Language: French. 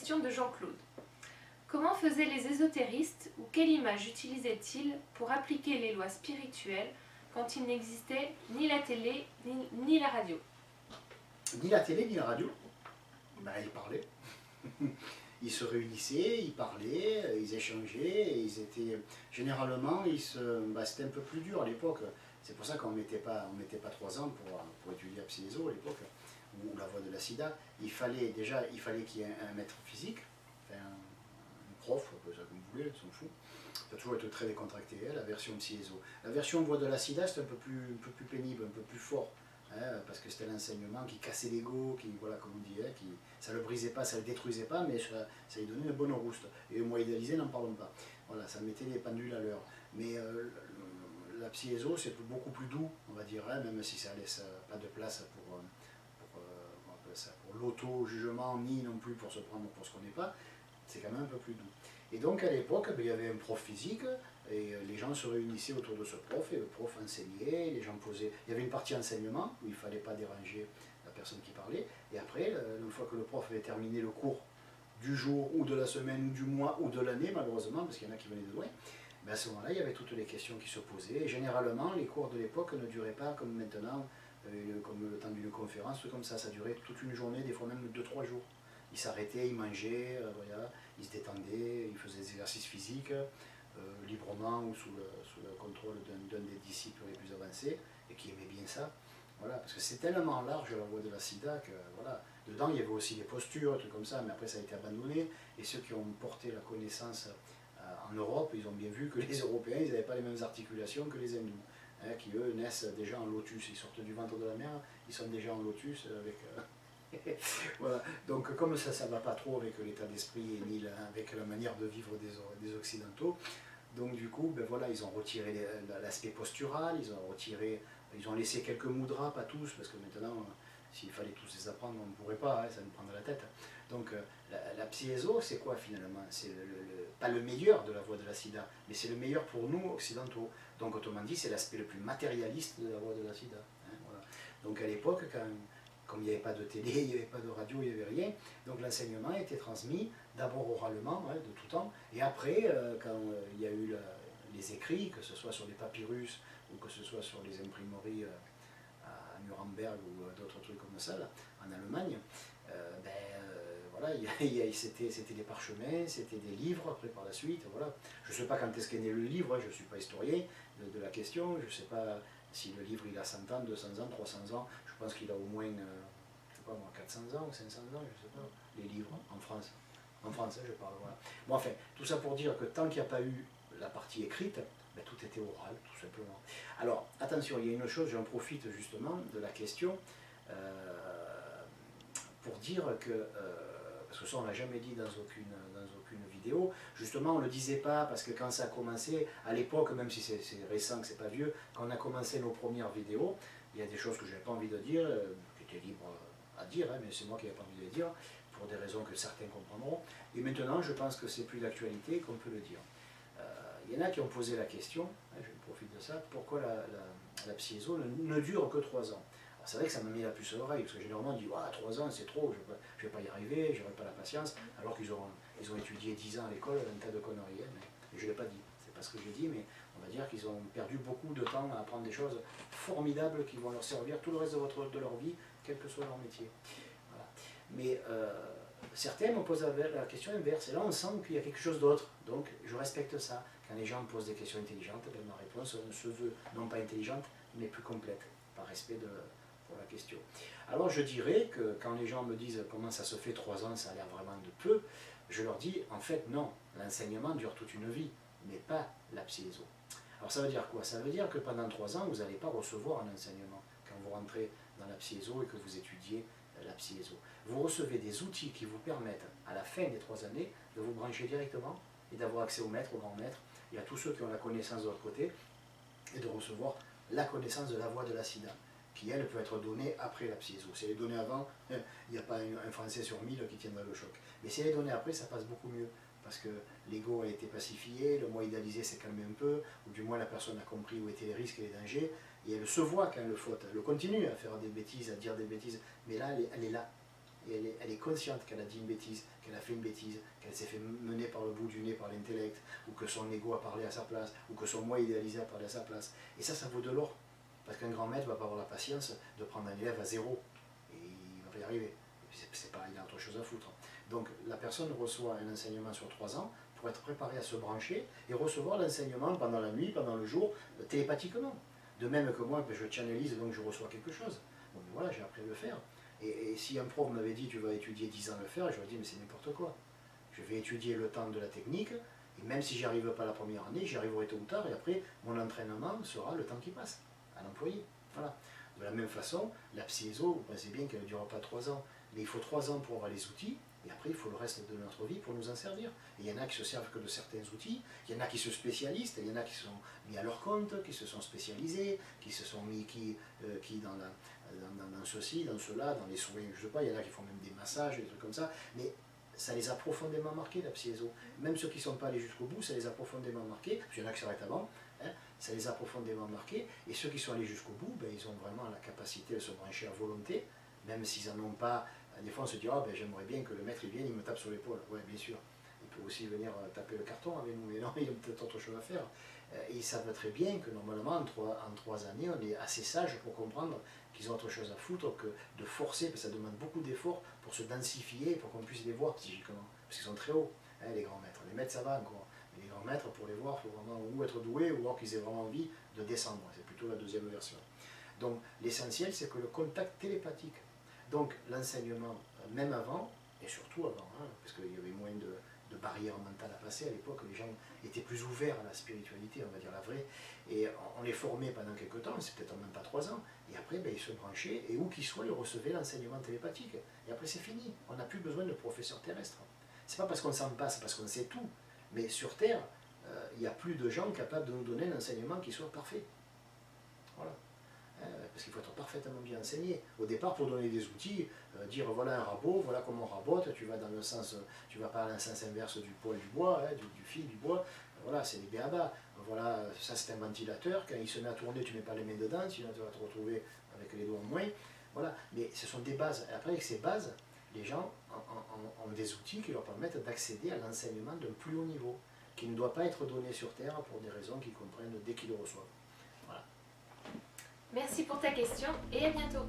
question de Jean-Claude. Comment faisaient les ésotéristes ou quelle image utilisaient-ils pour appliquer les lois spirituelles quand il n'existait ni la télé ni la radio? Ni la télé ni la radio. Ben, ils parlaient. Ils se réunissaient, ils parlaient, ils échangeaient, et ils étaient généralement, c'était un peu plus dur à l'époque. C'est pour ça qu'on ne mettait pas 3 ans pour étudier la psyéso à l'époque, ou la voie de la sida. Il fallait qu'il y ait un maître physique, enfin, un prof, appelez ça comme vous voulez, ils s'en fout. Ça a toujours été très décontracté, la version psyéso. La version voie de la sida, c'était un peu plus pénible, un peu plus fort. Parce que c'était l'enseignement qui cassait l'ego, voilà, comme on dit, ça le brisait pas, ça le détruisait pas, mais ça lui donnait une bonne rouste. Et le moi idéalisé, n'en parlons pas. Voilà, ça mettait les pendules à l'heure. Mais la psyéso, c'est beaucoup plus doux, on va dire, même si ça laisse pas de place pour l'auto-jugement, ni non plus pour se prendre pour ce qu'on n'est pas, c'est quand même un peu plus doux. Et donc à l'époque, il y avait un prof physique, et les gens se réunissaient autour de ce prof, et le prof enseignait, les gens posaient... Il y avait une partie enseignement, où il ne fallait pas déranger la personne qui parlait, et après, une fois que le prof avait terminé le cours du jour, ou de la semaine, ou du mois, ou de l'année, malheureusement, parce qu'il y en a qui venaient de loin, ben à ce moment-là, il y avait toutes les questions qui se posaient, et généralement, les cours de l'époque ne duraient pas comme maintenant, comme le temps d'une conférence, comme ça durait toute une journée, des fois même 2-3 jours. Ils s'arrêtaient, ils mangeaient, voilà, ils se détendaient, ils faisaient des exercices physiques librement ou sous le contrôle d'un des disciples les plus avancés et qui aimait bien ça. Voilà, parce que c'est tellement large la voie de la sida que voilà, dedans il y avait aussi des postures, des trucs comme ça, mais après ça a été abandonné. Et ceux qui ont porté la connaissance en Europe, ils ont bien vu que les Européens, ils n'avaient pas les mêmes articulations que les hindous, qui eux naissent déjà en lotus, ils sortent du ventre de la mer, ils sont déjà en lotus avec... voilà. Donc comme ça ne va pas trop avec l'état d'esprit ni avec la manière de vivre des Occidentaux, donc du coup, ben voilà, ils ont retiré l'aspect postural, ils ont laissé quelques mudras, pas tous, parce que maintenant, s'il fallait tous les apprendre, on ne pourrait pas, ça nous prendrait la tête. Donc la psyéso, c'est quoi finalement? C'est pas le meilleur de la voie de la sida, mais c'est le meilleur pour nous occidentaux. Donc autrement dit, c'est l'aspect le plus matérialiste de la voie de la sida. Voilà. Donc à l'époque, comme il n'y avait pas de télé, il n'y avait pas de radio, il n'y avait rien, donc l'enseignement était transmis d'abord oralement, de tout temps, et après, quand il y a eu les écrits, que ce soit sur les papyrus ou que ce soit sur les imprimeries à Nuremberg ou d'autres trucs comme ça, là, en Allemagne, voilà, c'était des parchemins, c'était des livres après par la suite, voilà. Je ne sais pas quand est-ce qu'est né le livre, je ne suis pas historien de la question, je ne sais pas si le livre il a 100 ans, 200 ans, 300 ans, je pense qu'il a au moins, je sais pas moi, 400 ans ou 500 ans, je ne sais pas, les livres en France. En français, je parle, voilà. Bon, enfin, tout ça pour dire que tant qu'il n'y a pas eu la partie écrite, ben, tout était oral, tout simplement. Alors, attention, il y a une chose, j'en profite justement de la question, pour dire que, parce que ça on ne l'a jamais dit dans aucune vidéo, justement on ne le disait pas parce que quand ça a commencé, à l'époque, même si c'est récent, que c'est pas vieux, quand on a commencé nos premières vidéos, il y a des choses que je n'avais pas envie de dire, qui étaient libres à dire, mais c'est moi qui n'avais pas envie de les dire, pour des raisons que certains comprendront, et maintenant je pense que c'est plus d'actualité qu'on peut le dire. Il y en a qui ont posé la question, je profite de ça, pourquoi la psyéso ne dure que 3 ans. C'est vrai que ça m'a mis la puce à l'oreille, parce que généralement on dit ah, 3 ans c'est trop, je ne vais pas y arriver, je n'aurai pas la patience, alors qu'ils ont étudié 10 ans à l'école, un tas de conneries, mais je ne l'ai pas dit, c'est pas ce que j'ai dit, mais on va dire qu'ils ont perdu beaucoup de temps à apprendre des choses formidables qui vont leur servir tout le reste de leur vie, quel que soit leur métier. Voilà. Mais certains me posent la question inverse, et là on sent qu'il y a quelque chose d'autre, donc je respecte ça. Quand les gens me posent des questions intelligentes, ben, ma réponse se veut non pas intelligente, mais plus complète, par respect pour la question. Alors je dirais que quand les gens me disent comment ça se fait 3 ans, ça a l'air vraiment de peu, je leur dis en fait non, l'enseignement dure toute une vie, mais pas la psyéso. Alors ça veut dire quoi? Ça veut dire que pendant 3 ans, vous n'allez pas recevoir un enseignement quand vous rentrez dans la psyéso et que vous étudiez la psyéso. Vous recevez des outils qui vous permettent, à la fin des 3 années, de vous brancher directement et d'avoir accès au maître, au grand maître, et à tous ceux qui ont la connaissance de l'autre côté, et de recevoir la connaissance de la voie de la sida, qui elle peut être donnée après la psyéso. Si elle est donnée avant, il n'y a pas un Français sur 1000 qui tiendra le choc. Mais si elle est donnée après, ça passe beaucoup mieux, parce que l'ego a été pacifié, le moi idéalisé s'est calmé un peu, ou du moins la personne a compris où étaient les risques et les dangers, et elle se voit quand elle faute. Elle continue à faire des bêtises, à dire des bêtises, mais là, elle est là. et elle est consciente qu'elle a dit une bêtise, qu'elle a fait une bêtise, qu'elle s'est fait mener par le bout du nez par l'intellect, ou que son ego a parlé à sa place, ou que son moi idéalisé a parlé à sa place. Et ça vaut de l'or. Parce qu'un grand maître ne va pas avoir la patience de prendre un élève à 0. Et il va pas y arriver. C'est pas, il a autre chose à foutre. Donc la personne reçoit un enseignement sur 3 ans pour être préparé à se brancher et recevoir l'enseignement pendant la nuit, pendant le jour, télépathiquement. De même que moi, je channelise, donc je reçois quelque chose. Donc voilà, j'ai appris à le faire. Et si un prof m'avait dit tu vas étudier 10 ans à le faire, j'aurais dit mais c'est n'importe quoi. Je vais étudier le temps de la technique, et même si j'y arrive pas la première année, j'y arriverai tôt ou tard, et après mon entraînement sera le temps qui passe à l'employé. Voilà. De la même façon, la psyéso, vous pensez bien qu'elle ne durera pas 3 ans, mais il faut 3 ans pour avoir les outils, et après il faut le reste de notre vie pour nous en servir. Et il y en a qui se servent que de certains outils, il y en a qui se spécialisent, il y en a qui se sont mis à leur compte, qui se sont spécialisés, qui se sont mis dans ceci, dans cela, dans les soins, je ne sais pas, il y en a qui font même des massages, des trucs comme ça, mais ça les a profondément marqués, la psyéso. Même ceux qui ne sont pas allés jusqu'au bout, ça les a profondément marqués, parce qu'il y en a qui s'arrêtent avant, hein, ça les a profondément marqués, et ceux qui sont allés jusqu'au bout, ben, ils ont vraiment la capacité de se brancher à volonté, même s'ils n'en ont pas. Des fois on se dit, oh, ben, j'aimerais bien que le maître vienne, il me tape sur l'épaule. Oui, bien sûr, il peut aussi venir taper le carton avec nous, mais non, il a peut-être autre chose à faire. Et ils savent très bien que normalement, en 3 années, on est assez sage pour comprendre qu'ils ont autre chose à foutre que de forcer, parce que ça demande beaucoup d'efforts pour se densifier, pour qu'on puisse les voir psychiquement, parce qu'ils sont très hauts, hein, les grands maîtres. Les maîtres, ça va encore. Mais les grands maîtres, pour les voir, il faut vraiment ou être doué, ou voir qu'ils aient vraiment envie de descendre. C'est plutôt la deuxième version. Donc l'essentiel, c'est que le contact télépathique, donc l'enseignement, même avant, et surtout avant, hein, parce qu'il y avait moins de barrières mentales à passer à l'époque, les gens étaient plus ouverts à la spiritualité, on va dire la vraie, et on les formait pendant quelques temps, c'est peut-être même pas 3 ans, et après ben, ils se branchaient, et où qu'ils soient, ils recevaient l'enseignement télépathique, et après c'est fini, on n'a plus besoin de professeurs terrestres. C'est pas parce qu'on s'en passe, c'est parce qu'on sait tout, mais sur Terre, il n'y a plus de gens capables de nous donner un enseignement qui soit parfait. Voilà. Parce qu'il faut être parfaitement bien enseigné. Au départ, pour donner des outils, dire voilà un rabot, voilà comment on rabote, tu vas dans le sens, tu vas pas dans le sens inverse du poil du bois, hein, du fil du bois, voilà, c'est les béabas. Voilà, ça c'est un ventilateur, quand il se met à tourner, tu ne mets pas les mains dedans, sinon tu vas te retrouver avec les doigts en moins. Voilà, mais ce sont des bases. Et après, avec ces bases, les gens ont des outils qui leur permettent d'accéder à l'enseignement d'un plus haut niveau, qui ne doit pas être donné sur Terre pour des raisons qu'ils comprennent dès qu'ils le reçoivent. Voilà. Merci pour ta question et à bientôt.